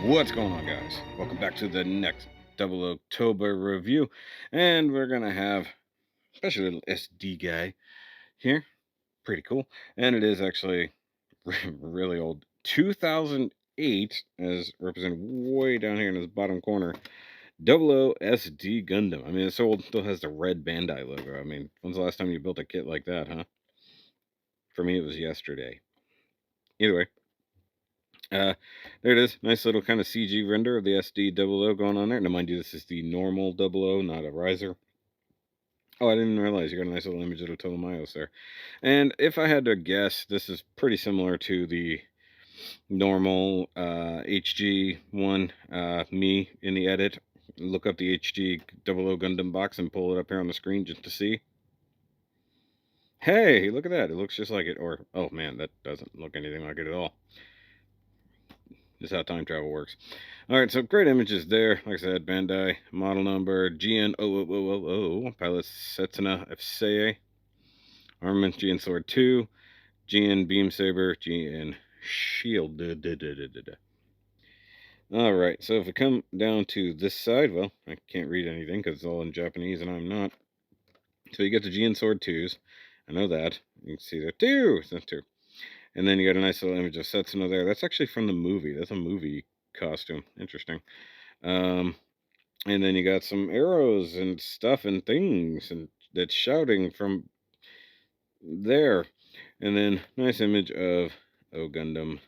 What's going on, guys? Welcome back to the next 00CTOBER review. And we're going to have a special little SD guy here. Pretty cool. And it is actually really old. 2008, as represented way down here in this bottom corner. 00SD Gundam. I mean, it's so old, still has the red Bandai logo. I mean, when's the last time you built a kit like that, huh? For me, it was yesterday. Either way. There it is. Nice little kind of CG render of the SD00 going on there. Now, mind you, this is the normal 00, not a riser. Oh, I didn't even realize you got a nice little image of the Ptolemaios there. And if I had to guess, this is pretty similar to the normal HG one. Me in the edit, look up the HG 00 Gundam box and pull it up here on the screen just to see. Hey, look at that. It looks just like it. Or, oh man, that doesn't look anything like it at all. This is how time travel works. All right, so great images there. Like I said, Bandai, model number GN-0000, pilot Setsuna FCA, armament GN Sword 2, GN Beam Saber, GN Shield. All right, so if we come down to this side, well, I can't read anything because it's all in Japanese and I'm not. So you get the GN Sword 2s. I know that. You can see there, 2. That's 2. And then you got a nice little image of Setsuna there. That's actually from the movie. That's a movie costume. Interesting. And then you got some arrows and stuff and things and that's shouting from there. And then nice image of Gundam.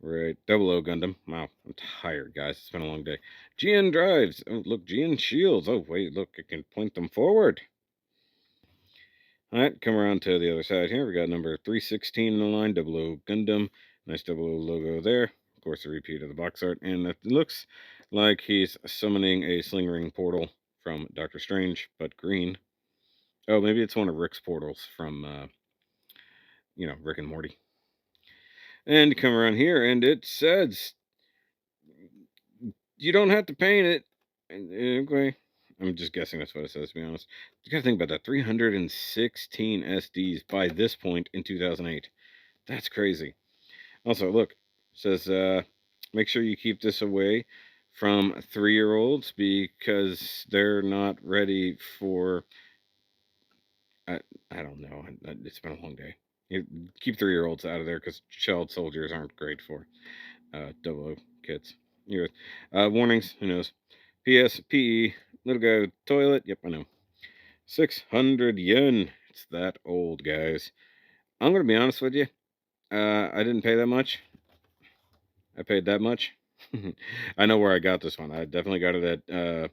Right. 00 Gundam. Wow. I'm tired, guys. It's been a long day. GN drives. Oh, look. GN shields. Oh, wait. Look. I can point them forward. All right, come around to the other side here. We got number 316 in the line, 00 Gundam. Nice 00 logo there. Of course, a repeat of the box art. And it looks like he's summoning a sling ring portal from Doctor Strange, but green. Oh, maybe it's one of Rick's portals from, Rick and Morty. And come around here, and it says you don't have to paint it. Okay. I'm just guessing that's what it says, to be honest. You gotta think about that. 316 SDs by this point in 2008. That's crazy. Also, look, it says, make sure you keep this away from 3-year-olds because they're not ready for, I don't know. It's been a long day. Keep 3-year-olds out of there because child soldiers aren't great for 00 kids. Anyways, warnings, who knows? PS, PE, little guy with toilet. Yep, I know. 600 yen. It's that old, guys. I'm going to be honest with you. I didn't pay that much. I paid that much. I know where I got this one. I definitely got it at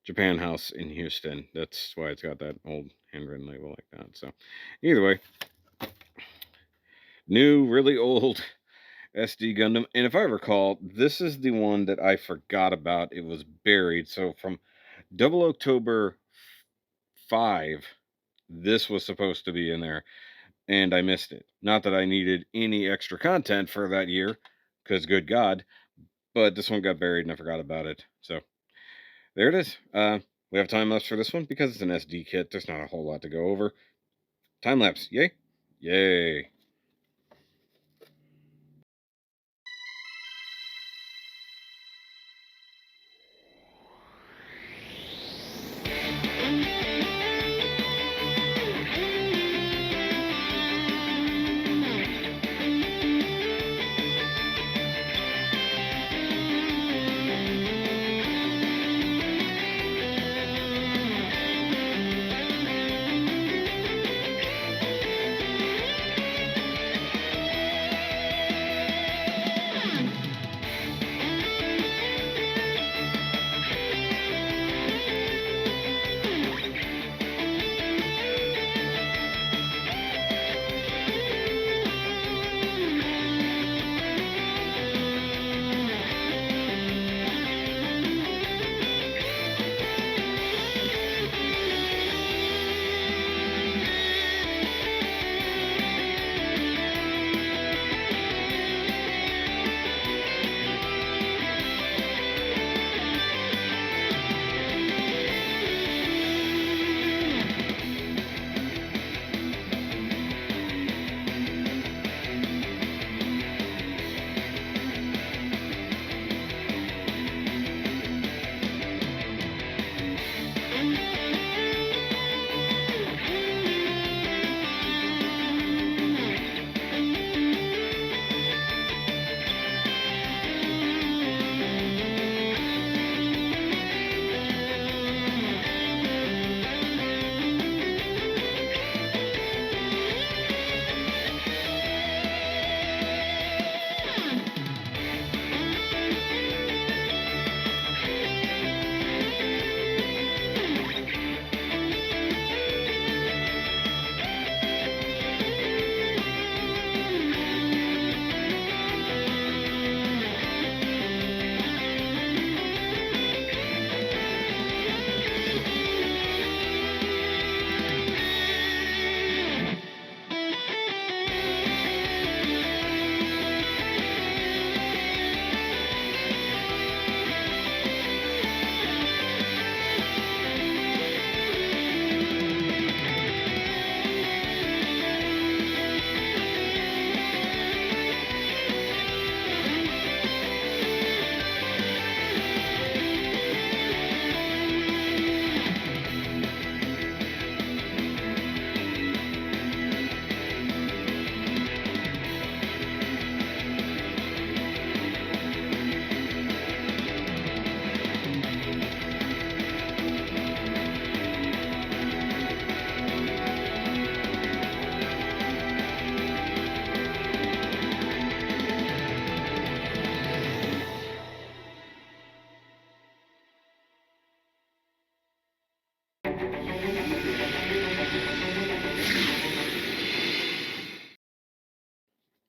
Japan House in Houston. That's why it's got that old handwritten label like that. So, either way, new, really old SD Gundam. And if I recall, this is the one that I forgot about. It was buried. So from 00CTOBER 5, this was supposed to be in there, and I missed it. Not that I needed any extra content for that year, because good God, but this one got buried and I forgot about it. So there it is. We have time lapse for this one because it's an SD kit. There's not a whole lot to go over. Time lapse, yay? Yay.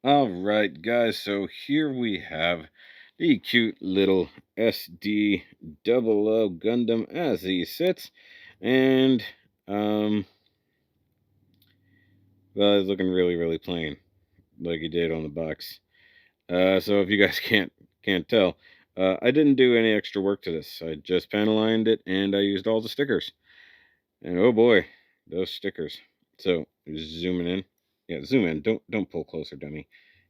Alright, guys, so here we have the cute little SD00 Gundam as he sits, and, well, he's looking really, really plain, like he did on the box. So if you guys can't tell, I didn't do any extra work to this. I just panel lined it, and I used all the stickers. And oh boy, those stickers. So zooming in. Yeah, zoom in. Don't pull closer, dummy.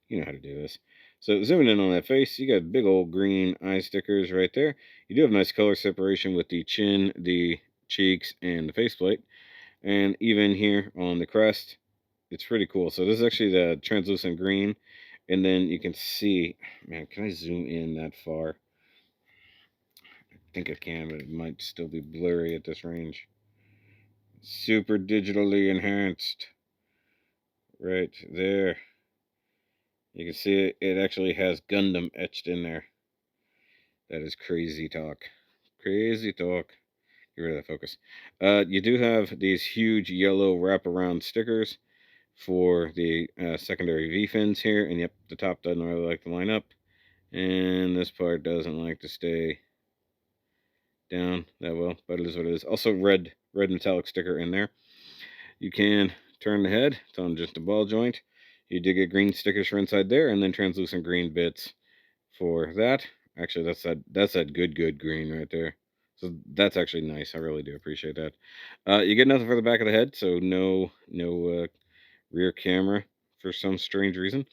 You know how to do this. So zooming in on that face, you got big old green eye stickers right there. You do have nice color separation with the chin, the cheeks, and the faceplate. And even here on the crest, it's pretty cool. So this is actually the translucent green. And then you can see, man, can I zoom in that far? I think I can, but it might still be blurry at this range. Super digitally enhanced. Right there. You can see it, it actually has Gundam etched in there. That is crazy talk. Crazy talk. Get rid of that focus. You do have these huge yellow wraparound stickers for the secondary V-fins here. And yep, the top doesn't really like to line up. And this part doesn't like to stay down that well, but it is what it is. Also red metallic sticker in there. You can turn the head. It's on just a ball joint. You do get green stickers for inside there, and then translucent green bits for that. Actually, that's that good green right there. So that's actually nice. I really do appreciate that. You get nothing for the back of the head, so no rear camera for some strange reason.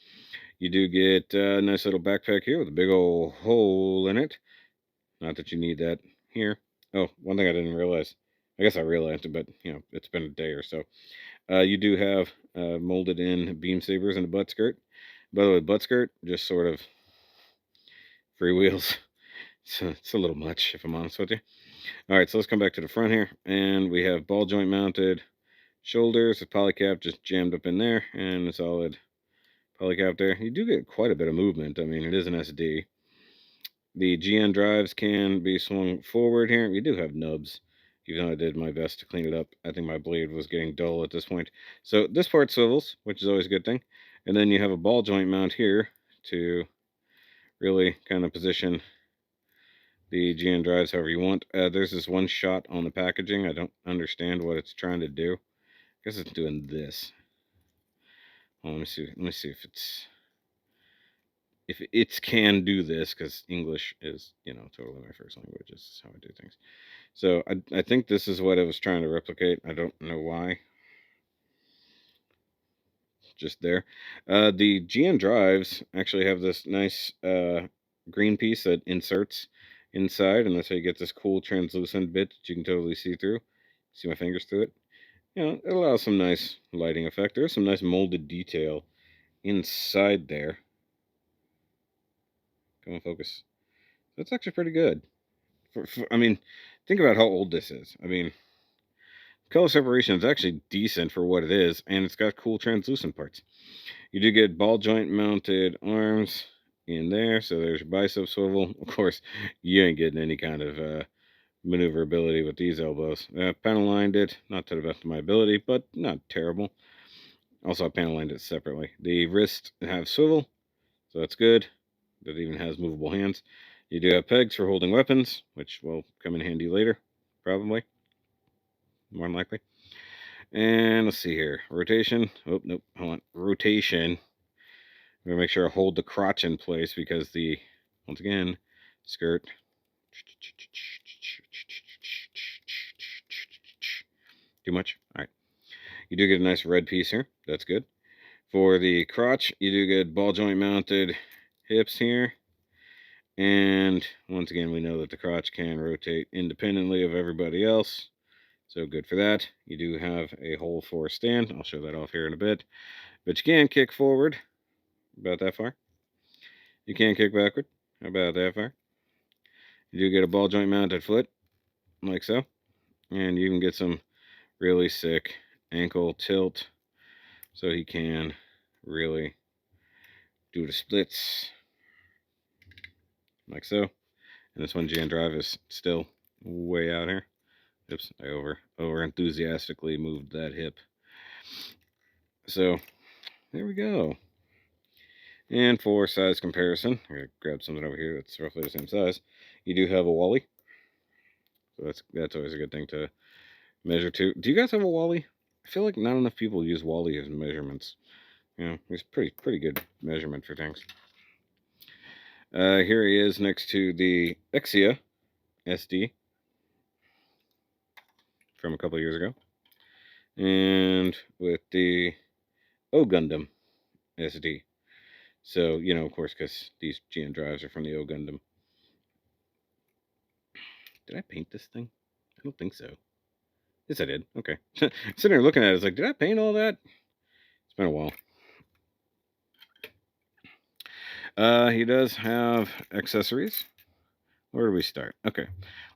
You do get a nice little backpack here with a big old hole in it. Not that you need that here. Oh, one thing I didn't realize. I guess I realized it, but you know, it's been a day or so. You do have molded in beam sabers and a butt skirt. By the way, butt skirt just sort of freewheels. So it's a little much, if I'm honest with you. All right, so let's come back to the front here, and we have ball joint mounted shoulders, a polycap just jammed up in there, and a solid polycap there. You do get quite a bit of movement. I mean, it is an SD. The GN drives can be swung forward here. We do have nubs, even though I did my best to clean it up. I think my blade was getting dull at this point. So this part swivels, which is always a good thing. And then you have a ball joint mount here to really kind of position the GN drives however you want. There's this one shot on the packaging. I don't understand what it's trying to do. I guess it's doing this. Well, let me see. Let me see if it can do this, because English is, you know, totally my first language. This is how I do things. So I think this is what it was trying to replicate. I don't know why. Just there. The GN drives actually have this nice green piece that inserts inside, and that's how you get this cool translucent bit that you can totally see through. See my fingers through it? You know, it allows some nice lighting effect. There's some nice molded detail inside there. Come on, focus. That's actually pretty good. I mean, think about how old this is. I mean, color separation is actually decent for what it is, and it's got cool translucent parts. You do get ball joint mounted arms in there, so there's your bicep swivel. Of course, you ain't getting any kind of maneuverability with these elbows. Panel lined it, not to the best of my ability, but not terrible. Also, I panel lined it separately. The wrists have swivel, so that's good. That even has movable hands. You do have pegs for holding weapons, which will come in handy later, probably, more than likely. And let's see here. Rotation. Oh, nope. Hold on. Rotation. I'm going to make sure I hold the crotch in place because the, once again, skirt. Too much? All right. You do get a nice red piece here. That's good. For the crotch, you do get ball joint mounted hips here. And once again, we know that the crotch can rotate independently of everybody else. So good for that. You do have a hole for a stand. I'll show that off here in a bit. But you can kick forward about that far. You can kick backward about that far. You do get a ball joint mounted foot, like so. And you can get some really sick ankle tilt so he can really do the splits, like so. And this one GN drive is still way out here. Oops, I over enthusiastically moved that hip. So there we go. And for size comparison, I'm going to grab something over here that's roughly the same size. You do have a Wally. So that's always a good thing to measure to. Do you guys have a Wally? I feel like not enough people use Wally as measurements. You know, it's pretty good measurement for things. Here he is next to the Exia SD from a couple of years ago. And with the O Gundam SD. So, you know, of course, because these GN drives are from the O Gundam. Did I paint this thing? I don't think so. Yes, I did. Okay. Sitting there looking at it, it's like, did I paint all that? It's been a while. He does have accessories. Where do we start? Okay.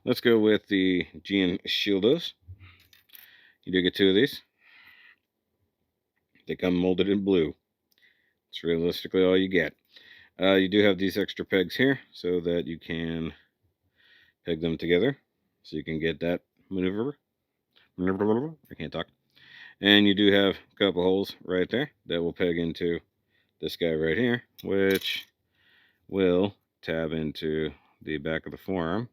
Let's go with the GN Shieldos. You do get 2 of these. They come molded in blue. It's realistically all you get. You do have these extra pegs here so that you can peg them together. So you can get that maneuver. I can't talk. And you do have a couple holes right there that will peg into this guy right here, which will tab into the back of the forearm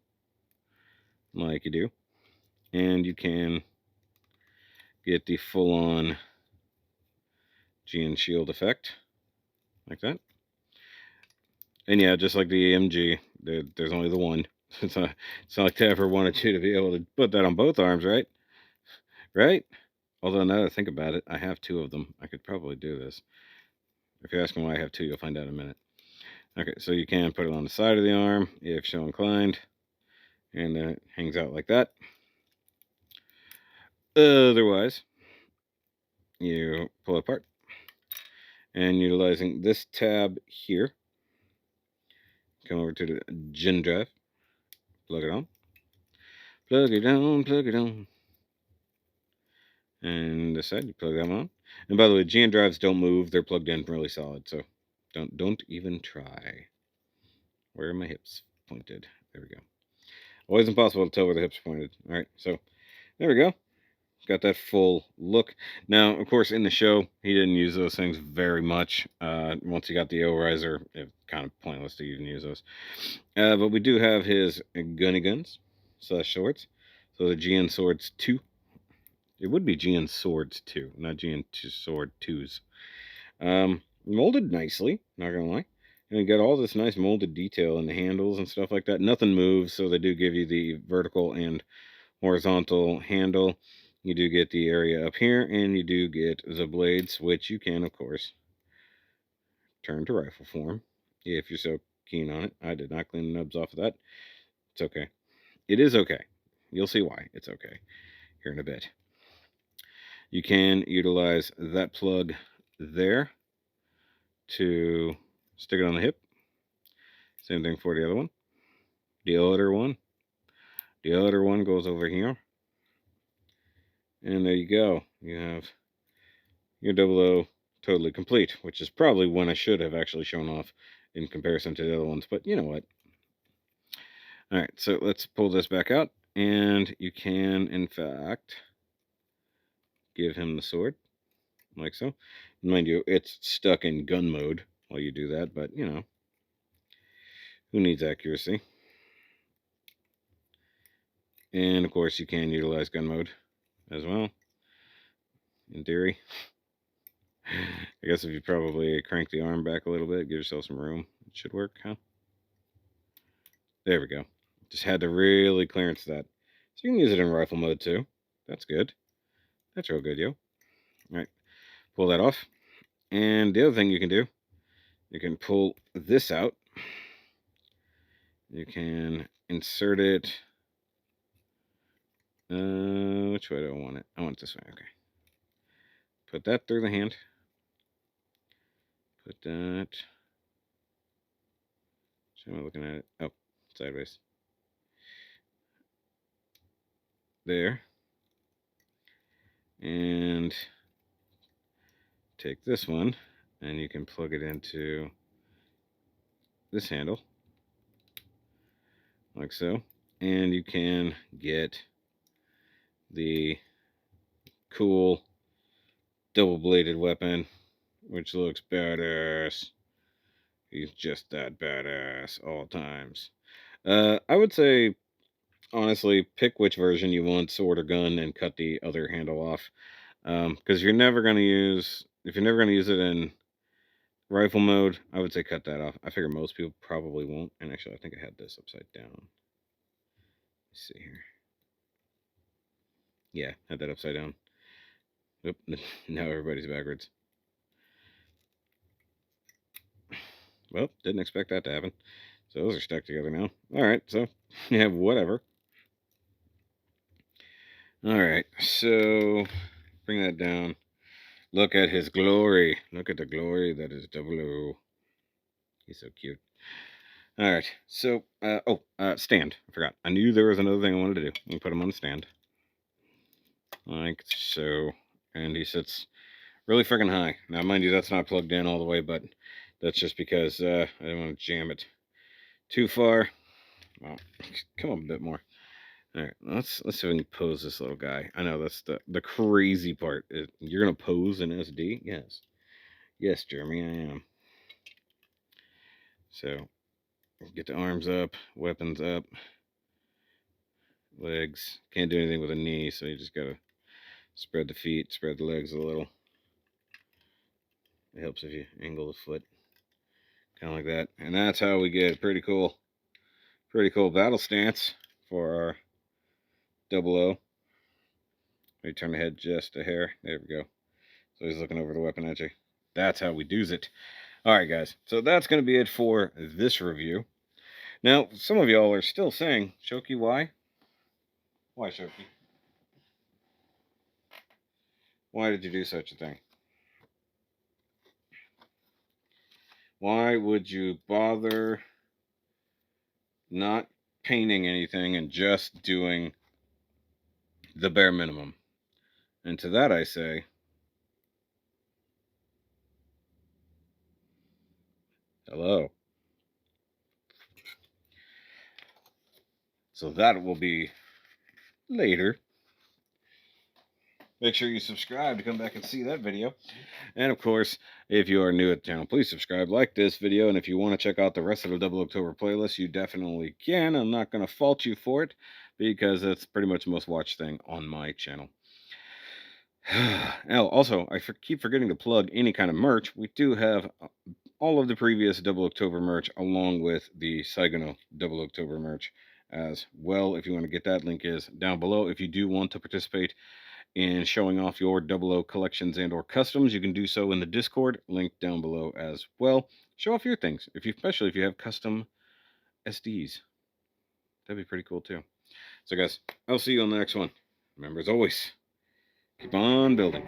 like you do. And you can get the full-on GN shield effect like that. And yeah, just like the AMG, there's only the one. It's not like they ever wanted you to be able to put that on both arms, right? Right? Although now that I think about it, I have 2 of them. I could probably do this. If you're asking why I have 2, you'll find out in a minute. Okay, so you can put it on the side of the arm if so inclined, and then it hangs out like that. Otherwise, you pull it apart, and utilizing this tab here, come over to the Gen drive, plug it on, plug it on, plug it on, and this side you plug them on. And by the way, GN drives don't move; they're plugged in really solid, so don't even try. Where are my hips pointed? There we go. Always impossible to tell where the hips are pointed. All right, so there we go. Got that full look. Now, of course, in the show, he didn't use those things very much. Once he got the O-Riser, it's kind of pointless to even use those. But we do have his gunny guns / swords. So the GN Swords 2. It would be GN Swords 2, not GN Sword 2s. Molded nicely, not gonna lie. And you got all this nice molded detail in the handles and stuff like that. Nothing moves, so they do give you the vertical and horizontal handle. You do get the area up here, and you do get the blades, which you can, of course, turn to rifle form if you're so keen on it. I did not clean the nubs off of that. It's okay. It is okay. You'll see why it's okay here in a bit. You can utilize that plug there to stick it on the hip. Same thing for the other one. The other one goes over here. And there you go. You have your 00 totally complete, which is probably one I should have actually shown off in comparison to the other ones, but you know what. All right, so let's pull this back out, and you can, in fact, give him the sword, like so. Mind you, it's stuck in gun mode while you do that, but, you know, who needs accuracy? And, of course, you can utilize gun mode as well, in theory. I guess if you probably crank the arm back a little bit, give yourself some room, it should work, huh? There we go. Just had to really clearance that. So you can use it in rifle mode too. That's good. That's real good, yo. All right, pull that off. And the other thing you can do, you can pull this out. You can insert it. Which way do I want it? I want it this way. Okay. Put that through the hand. Put that. So am I looking at it? Oh, sideways. There. And take this one, and you can plug it into this handle, like so. And you can get the cool double-bladed weapon, which looks badass. He's just that badass all times. I would say, honestly, pick which version you want, sword or gun, and cut the other handle off. Because you're never going to use, if you're never going to use it in rifle mode, I would say cut that off. I figure most people probably won't. And actually, I think I had this upside down. Let's see here. Yeah, had that upside down. Oop, now everybody's backwards. Well, didn't expect that to happen. So those are stuck together now. Alright, so, yeah, whatever. Alright, so, bring that down. Look at his glory. Look at the glory that is 00. He's so cute. Alright, so, stand. I forgot. I knew there was another thing I wanted to do. I'm going to put him on the stand. Like so. And he sits really freaking high. Now, mind you, that's not plugged in all the way, but that's just because I didn't want to jam it too far. Well, come on a bit more. All right, let's see if we can pose this little guy. I know that's the crazy part. You're gonna pose in SD? Yes, Jeremy, I am. So get the arms up, weapons up, legs. Can't do anything with a knee, so you just gotta spread the feet, spread the legs a little. It helps if you angle the foot, kind of like that. And that's how we get a pretty cool battle stance for our 00. We turn the head just a hair. There we go. So he's looking over the weapon at you. That's how we do's it. Alright, guys. So that's going to be it for this review. Now, some of y'all are still saying, Shoki, why? Why, Shoki? Why did you do such a thing? Why would you bother not painting anything and just doing the bare minimum? And to that I say, hello. So that will be later. Make sure you subscribe to come back and see that video. And of course, if you are new at the channel, please subscribe, like this video, and if you want to check out the rest of the 00CTOBER playlist, you definitely can. I'm not going to fault you for it, because it's pretty much the most watched thing on my channel. Now, also, I keep forgetting to plug any kind of merch. We do have all of the previous 00CTOBER merch, along with the Saigono 00CTOBER merch as well. If you want to get that, link is down below. If you do want to participate in showing off your 00 collections and or customs, you can do so in the Discord, link down below as well. Show off your things, especially if you have custom SDs. That'd be pretty cool too. So guys, I'll see you on the next one. Remember, as always, keep on building.